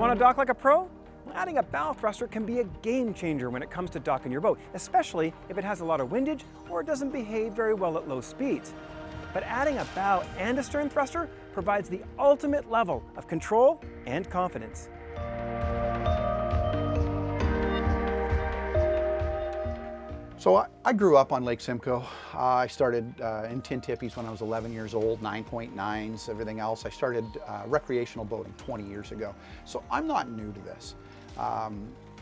Want to dock like a pro? Adding a bow thruster can be a game changer when it comes to docking your boat, especially if it has a lot of windage or it doesn't behave very well at low speeds. But adding a bow and a stern thruster provides the ultimate level of control and confidence. So I grew up on Lake Simcoe. I started in tin tippies when I was 11 years old, 9.9s, everything else. I started recreational boating 20 years ago. So I'm not new to this.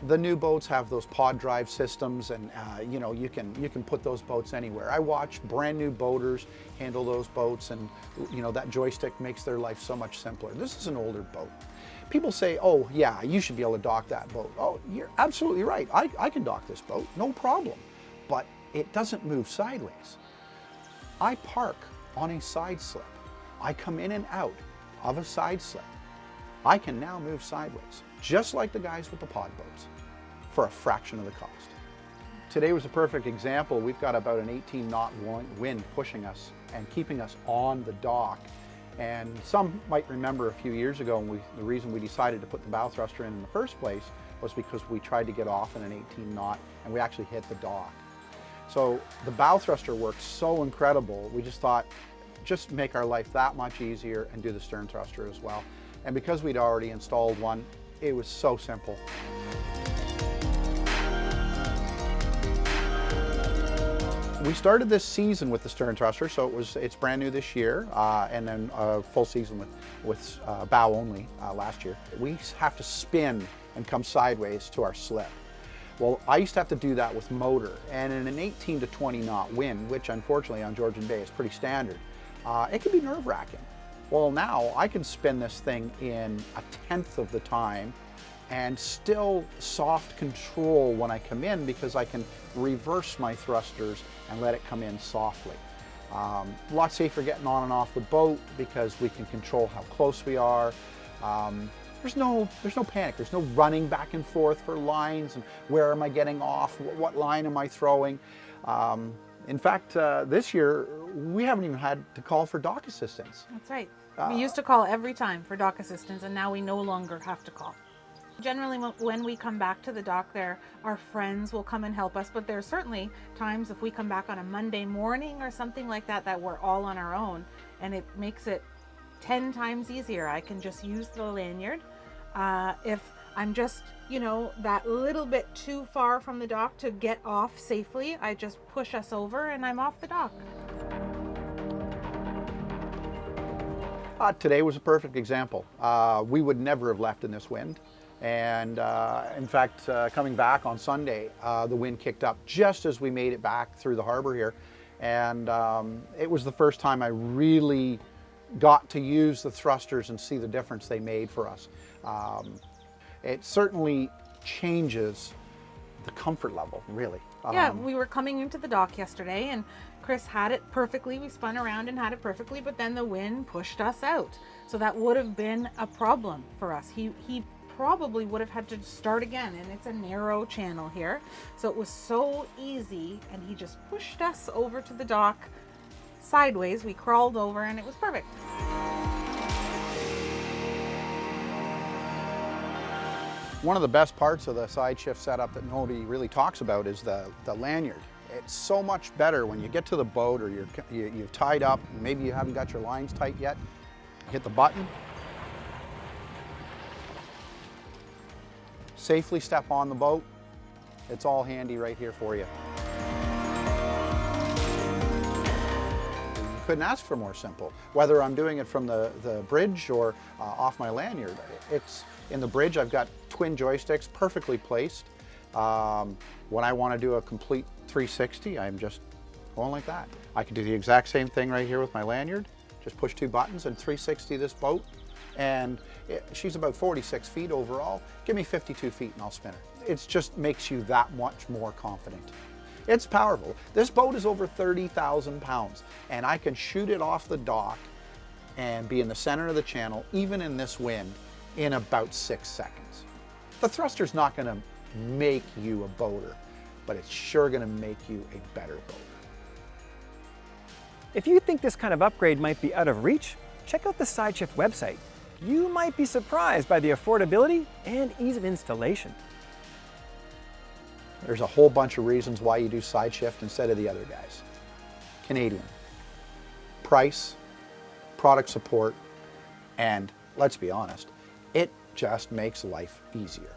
The new boats have those pod drive systems, and you know, you can put those boats anywhere. I watch brand new boaters handle those boats, and you know, that joystick makes their life so much simpler. This is an older boat. People say, oh yeah, you should be able to dock that boat. Oh, you're absolutely right. I can dock this boat, no problem. But it doesn't move sideways. I park on a side slip. I come in and out of a side slip. I can now move sideways, just like the guys with the pod boats, for a fraction of the cost. Today was a perfect example. We've got about an 18-knot wind pushing us and keeping us on the dock. And some might remember a few years ago, the reason we decided to put the bow thruster in the first place was because we tried to get off in an 18-knot and we actually hit the dock. So the bow thruster works so incredible, we just thought, just make our life that much easier and do the stern thruster as well. And because we'd already installed one, it was so simple. We started this season with the stern thruster, so it's brand new this year, and then a full season with bow only last year. We have to spin and come sideways to our slip. Well, I used to have to do that with motor, and in an 18 to 20 knot wind, which unfortunately on Georgian Bay is pretty standard, it can be nerve-wracking. Well, now I can spin this thing in 1/10 of the time and still soft control when I come in, because I can reverse my thrusters and let it come in softly. A lot safer getting on and off the boat because we can control how close we are. There's no panic. There's no running back and forth for lines and where am I getting off, what line am I throwing. In fact, this year we haven't even had to call for dock assistance. That's right. We used to call every time for dock assistance, and now we no longer have to call. Generally, when we come back to the dock there, our friends will come and help us, but there's certainly times if we come back on a Monday morning or something like that, that we're all on our own, and it makes it 10 times easier. I can just use the lanyard. If I'm just, you know, that little bit too far from the dock to get off safely, I just push us over and I'm off the dock. Today was a perfect example. We would never have left in this wind. And in fact, coming back on Sunday, the wind kicked up just as we made it back through the harbor here. And it was the first time I really got to use the thrusters and see the difference they made for us. It certainly changes the comfort level, really. Yeah, we were coming into the dock yesterday and Chris had it perfectly. We spun around and had it perfectly, but then the wind pushed us out. So that would have been a problem for us. He probably would have had to start again, and it's a narrow channel here. So it was so easy, and he just pushed us over to the dock sideways. We crawled over and it was perfect. One of the best parts of the Sideshift setup that nobody really talks about is the lanyard. It's so much better when you get to the boat or you've tied up, maybe you haven't got your lines tight yet. Hit the button. Safely step on the boat. It's all handy right here for you. Couldn't ask for more simple. Whether I'm doing it from the bridge or off my lanyard. It's in the bridge, I've got twin joysticks perfectly placed. When I want to do a complete 360, I'm just going like that. I can do the exact same thing right here with my lanyard. Just push 2 buttons and 360 this boat. And she's about 46 feet overall. Give me 52 feet and I'll spin her. It just makes you that much more confident. It's powerful. This boat is over 30,000 pounds, and I can shoot it off the dock and be in the center of the channel, even in this wind, in about 6 seconds. The thruster's not going to make you a boater, but it's sure going to make you a better boater. If you think this kind of upgrade might be out of reach, check out the Sideshift website. you might be surprised by the affordability and ease of installation. There's a whole bunch of reasons why you do Sideshift instead of the other guys. Canadian. Price, product support, and let's be honest, it just makes life easier.